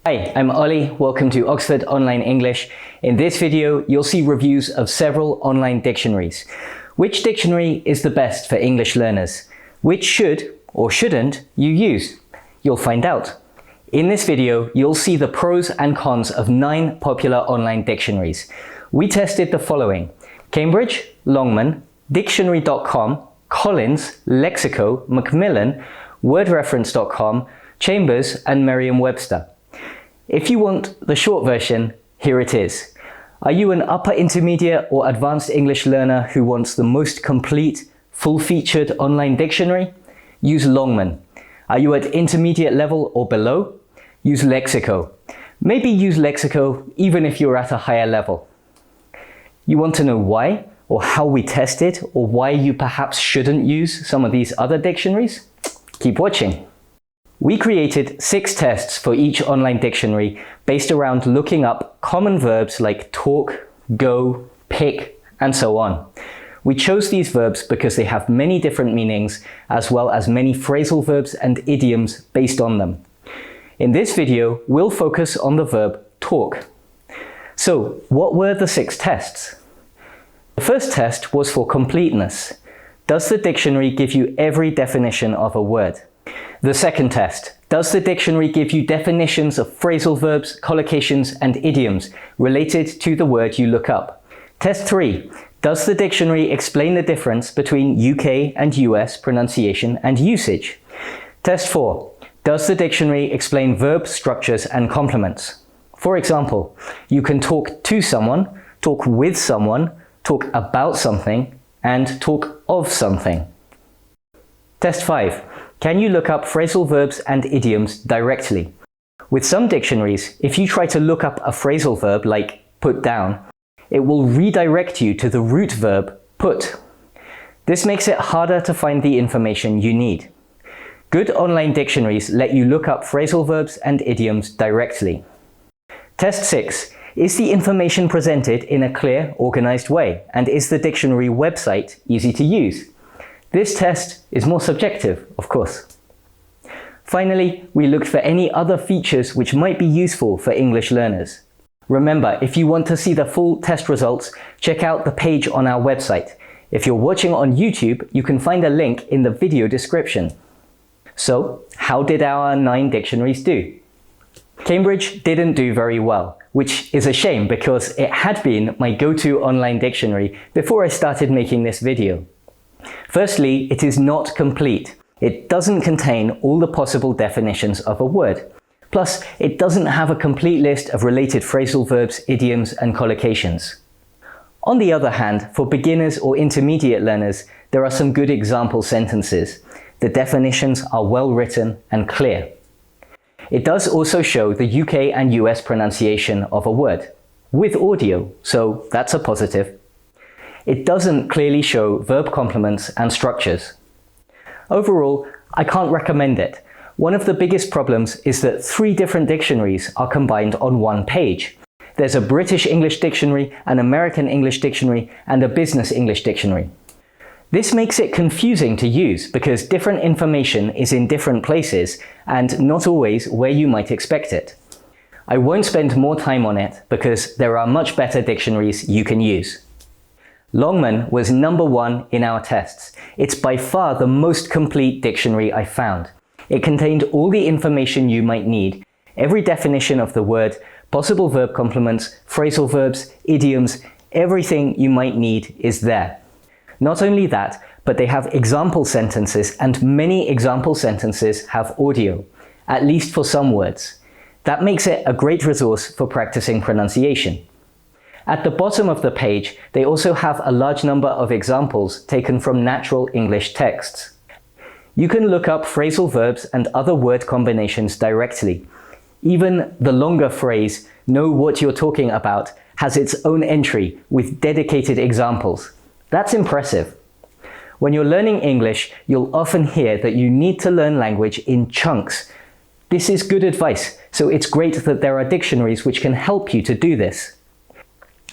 Hi, I'm Ollie. Welcome to Oxford Online English. In this video, you'll see reviews of several online dictionaries. Which dictionary is the best for English learners? Which should or shouldn't you use? You'll find out. In this video, you'll see the pros and cons of 9 popular online dictionaries. We tested the following: Cambridge, Longman, Dictionary.com, Collins, Lexico, Macmillan, wordreference.com, Chambers, and Merriam-Webster. If you want the short version, here it is. Are you an upper intermediate or advanced English learner who wants the most complete, full-featured online dictionary? Use Longman. Are you at intermediate level or below? Use Lexico. Maybe use Lexico even if you're at a higher level. You want to know why or how we tested or why you perhaps shouldn't use some of these other dictionaries? Keep watching. We created 6 tests for each online dictionary based around looking up common verbs like talk, go, pick, and so on. We chose these verbs because they have many different meanings as well as many phrasal verbs and idioms based on them. In this video, we'll focus on the verb talk. So, what were the 6 tests? The first test was for completeness. Does the dictionary give you every definition of a word? The second test. Does the dictionary give you definitions of phrasal verbs, collocations, and idioms related to the word you look up? Test 3. Does the dictionary explain the difference between UK and US pronunciation and usage? Test 4. Does the dictionary explain verb structures and complements? For example, you can talk to someone, talk with someone, talk about something, and talk of something. Test 5. Can you look up phrasal verbs and idioms directly? With some dictionaries, if you try to look up a phrasal verb like put down, it will redirect you to the root verb put. This makes it harder to find the information you need. Good online dictionaries let you look up phrasal verbs and idioms directly. Test 6. Is the information presented in a clear, organized way? And is the dictionary website easy to use? This test is more subjective, of course. Finally, we looked for any other features which might be useful for English learners. Remember, if you want to see the full test results, check out the page on our website. If you're watching on YouTube, you can find a link in the video description. So, how did our 9 dictionaries do? Cambridge didn't do very well, which is a shame because it had been my go-to online dictionary before I started making this video. Firstly, it is not complete. It doesn't contain all the possible definitions of a word. Plus, it doesn't have a complete list of related phrasal verbs, idioms, and collocations. On the other hand, for beginners or intermediate learners, there are some good example sentences. The definitions are well written and clear. It does also show the UK and US pronunciation of a word, with audio, so that's a positive. It doesn't clearly show verb complements and structures. Overall, I can't recommend it. One of the biggest problems is that 3 different dictionaries are combined on one page. There's a British English dictionary, an American English dictionary, and a business English dictionary. This makes it confusing to use because different information is in different places and not always where you might expect it. I won't spend more time on it because there are much better dictionaries you can use. Longman was number 1 in our tests. It's by far the most complete dictionary I found. It contained all the information you might need, every definition of the word, possible verb complements, phrasal verbs, idioms, everything you might need is there. Not only that, but they have example sentences and many example sentences have audio, at least for some words. That makes it a great resource for practicing pronunciation. At the bottom of the page, they also have a large number of examples taken from natural English texts. You can look up phrasal verbs and other word combinations directly. Even the longer phrase, "know what you're talking about," has its own entry with dedicated examples. That's impressive. When you're learning English, you'll often hear that you need to learn language in chunks. This is good advice, so it's great that there are dictionaries which can help you to do this.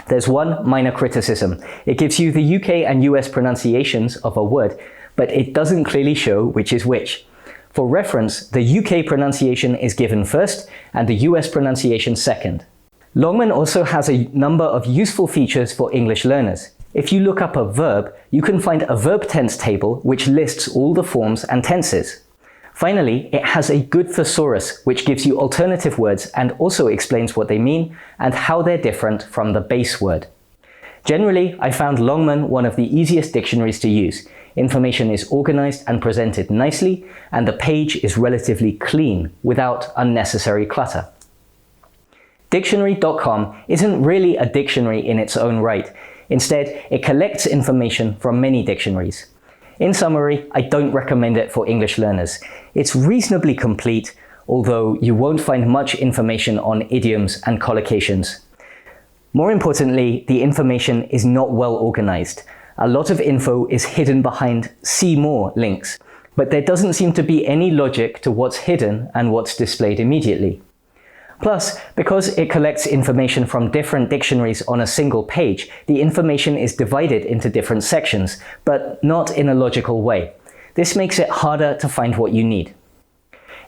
There's one minor criticism. It gives you the UK and US pronunciations of a word, but it doesn't clearly show which is which. For reference, the UK pronunciation is given first and the US pronunciation second. Longman also has a number of useful features for English learners. If you look up a verb, you can find a verb tense table which lists all the forms and tenses. Finally, it has a good thesaurus which gives you alternative words and also explains what they mean and how they're different from the base word. Generally, I found Longman one of the easiest dictionaries to use. Information is organized and presented nicely, and the page is relatively clean without unnecessary clutter. Dictionary.com isn't really a dictionary in its own right. Instead, it collects information from many dictionaries. In summary, I don't recommend it for English learners. It's reasonably complete, although you won't find much information on idioms and collocations. More importantly, the information is not well organized. A lot of info is hidden behind "see more" links, but there doesn't seem to be any logic to what's hidden and what's displayed immediately. Plus, because it collects information from different dictionaries on a single page, the information is divided into different sections, but not in a logical way. This makes it harder to find what you need.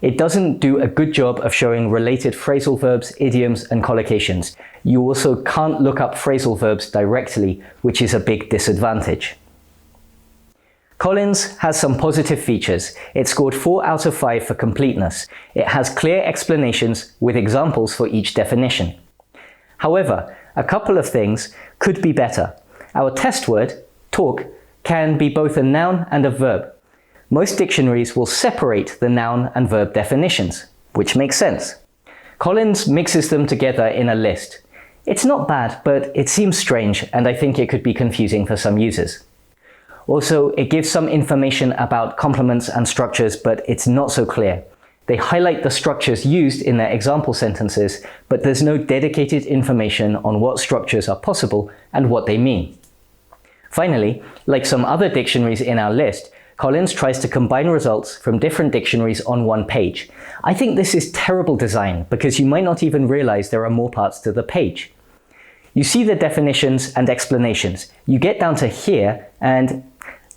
It doesn't do a good job of showing related phrasal verbs, idioms, and collocations. You also can't look up phrasal verbs directly, which is a big disadvantage. Collins has some positive features. It scored 4 out of 5 for completeness. It has clear explanations with examples for each definition. However, a couple of things could be better. Our test word, talk, can be both a noun and a verb. Most dictionaries will separate the noun and verb definitions, which makes sense. Collins mixes them together in a list. It's not bad, but it seems strange, and I think it could be confusing for some users. Also, it gives some information about complements and structures, but it's not so clear. They highlight the structures used in their example sentences, but there's no dedicated information on what structures are possible and what they mean. Finally, like some other dictionaries in our list, Collins tries to combine results from different dictionaries on one page. I think this is terrible design because you might not even realize there are more parts to the page. You see the definitions and explanations. You get down to here and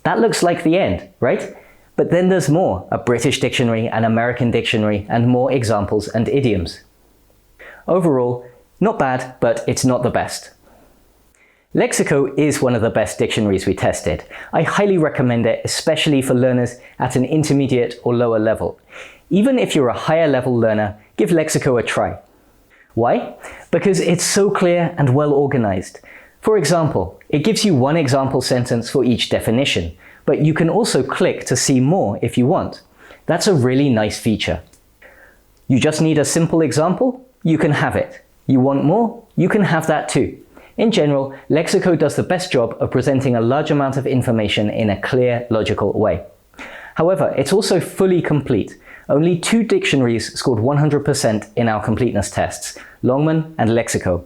that looks like the end, right? But then there's more, a British dictionary, an American dictionary, and more examples and idioms. Overall, not bad, but it's not the best. Lexico is one of the best dictionaries we tested. I highly recommend it, especially for learners at an intermediate or lower level. Even if you're a higher level learner, give Lexico a try. Why? Because it's so clear and well organized. For example, it gives you one example sentence for each definition, but you can also click to see more if you want. That's a really nice feature. You just need a simple example? You can have it. You want more? You can have that too. In general, Lexico does the best job of presenting a large amount of information in a clear, logical way. However, it's also fully complete. Only 2 dictionaries scored 100% in our completeness tests, Longman and Lexico.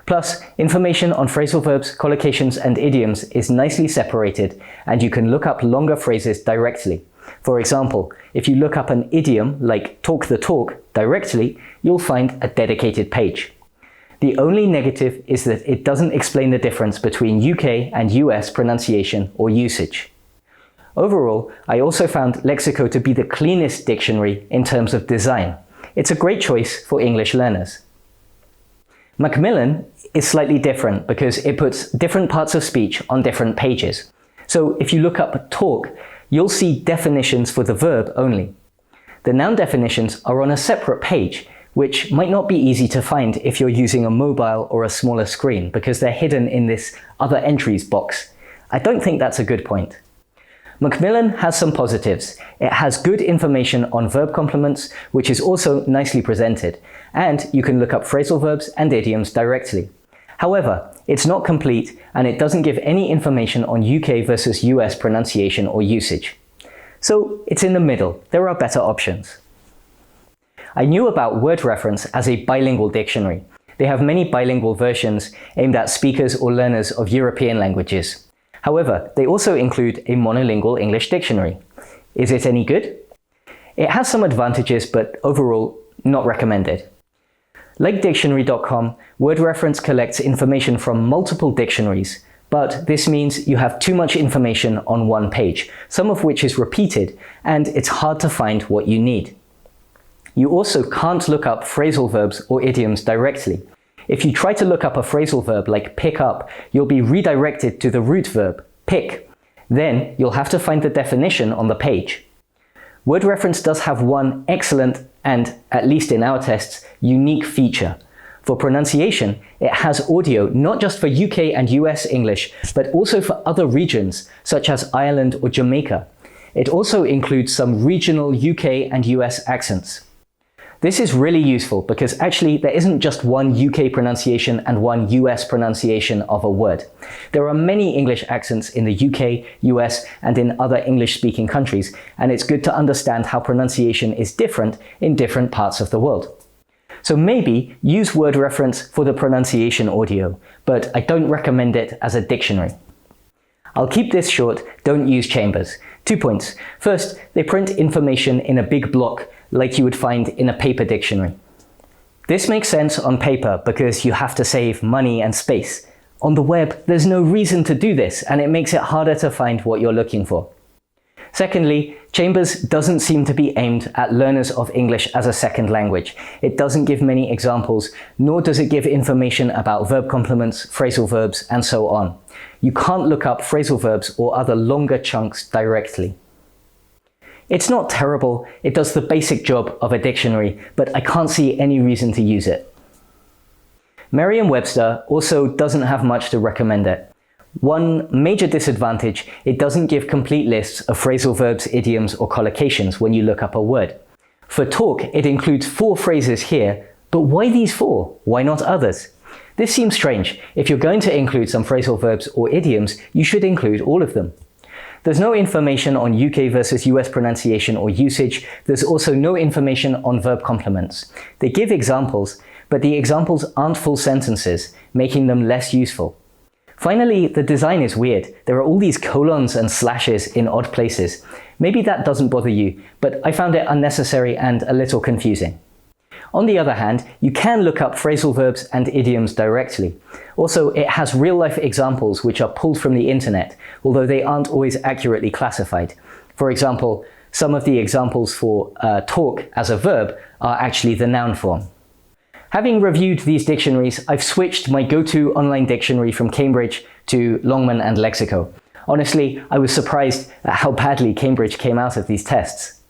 Plus, information on phrasal verbs, collocations, and idioms is nicely separated, and you can look up longer phrases directly. For example, if you look up an idiom like talk the talk directly, you'll find a dedicated page. The only negative is that it doesn't explain the difference between UK and US pronunciation or usage. Overall, I also found Lexico to be the cleanest dictionary in terms of design. It's a great choice for English learners. Macmillan is slightly different because it puts different parts of speech on different pages. So if you look up talk, you'll see definitions for the verb only. The noun definitions are on a separate page, which might not be easy to find if you're using a mobile or a smaller screen because they're hidden in this other entries box. I don't think that's a good point. Macmillan has some positives. It has good information on verb complements, which is also nicely presented, and you can look up phrasal verbs and idioms directly. However, it's not complete and it doesn't give any information on UK versus US pronunciation or usage. So it's in the middle. There are better options. I knew about word reference as a bilingual dictionary. They have many bilingual versions aimed at speakers or learners of European languages. However, they also include a monolingual English dictionary. Is it any good? It has some advantages, but overall, not recommended. Like Dictionary.com, word reference collects information from multiple dictionaries, but this means you have too much information on one page, some of which is repeated, and it's hard to find what you need. You also can't look up phrasal verbs or idioms directly. If you try to look up a phrasal verb like pick up, you'll be redirected to the root verb, pick. Then you'll have to find the definition on the page. Word reference does have one excellent and, at least in our tests, unique feature. For pronunciation, it has audio not just for UK and US English, but also for other regions, such as Ireland or Jamaica. It also includes some regional UK and US accents. This is really useful because actually there isn't just one UK pronunciation and one US pronunciation of a word. There are many English accents in the UK, US, and in other English-speaking countries, and it's good to understand how pronunciation is different in different parts of the world. So maybe use word reference for the pronunciation audio, but I don't recommend it as a dictionary. I'll keep this short, don't use Chambers. 2 points. First, they print information in a big block, like you would find in a paper dictionary. This makes sense on paper because you have to save money and space. On the web, there's no reason to do this, and it makes it harder to find what you're looking for. Secondly, Chambers doesn't seem to be aimed at learners of English as a second language. It doesn't give many examples, nor does it give information about verb complements, phrasal verbs, and so on. You can't look up phrasal verbs or other longer chunks directly. It's not terrible, it does the basic job of a dictionary, but I can't see any reason to use it. Merriam-Webster also doesn't have much to recommend it. One major disadvantage, it doesn't give complete lists of phrasal verbs, idioms, or collocations when you look up a word. For talk, it includes 4 phrases here, but why these 4? Why not others? This seems strange. If you're going to include some phrasal verbs or idioms, you should include all of them. There's no information on UK versus US pronunciation or usage. There's also no information on verb complements. They give examples, but the examples aren't full sentences, making them less useful. Finally, the design is weird. There are all these colons and slashes in odd places. Maybe that doesn't bother you, but I found it unnecessary and a little confusing. On the other hand, you can look up phrasal verbs and idioms directly. Also, it has real-life examples which are pulled from the internet, although they aren't always accurately classified. For example, some of the examples for talk as a verb are actually the noun form. Having reviewed these dictionaries, I've switched my go-to online dictionary from Cambridge to Longman and Lexico. Honestly, I was surprised at how badly Cambridge came out of these tests.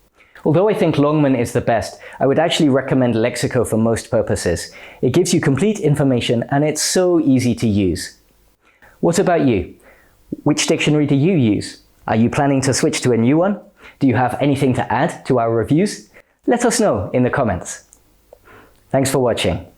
Although I think Longman is the best, I would actually recommend Lexico for most purposes. It gives you complete information and it's so easy to use. What about you? Which dictionary do you use? Are you planning to switch to a new one? Do you have anything to add to our reviews? Let us know in the comments. Thanks for watching.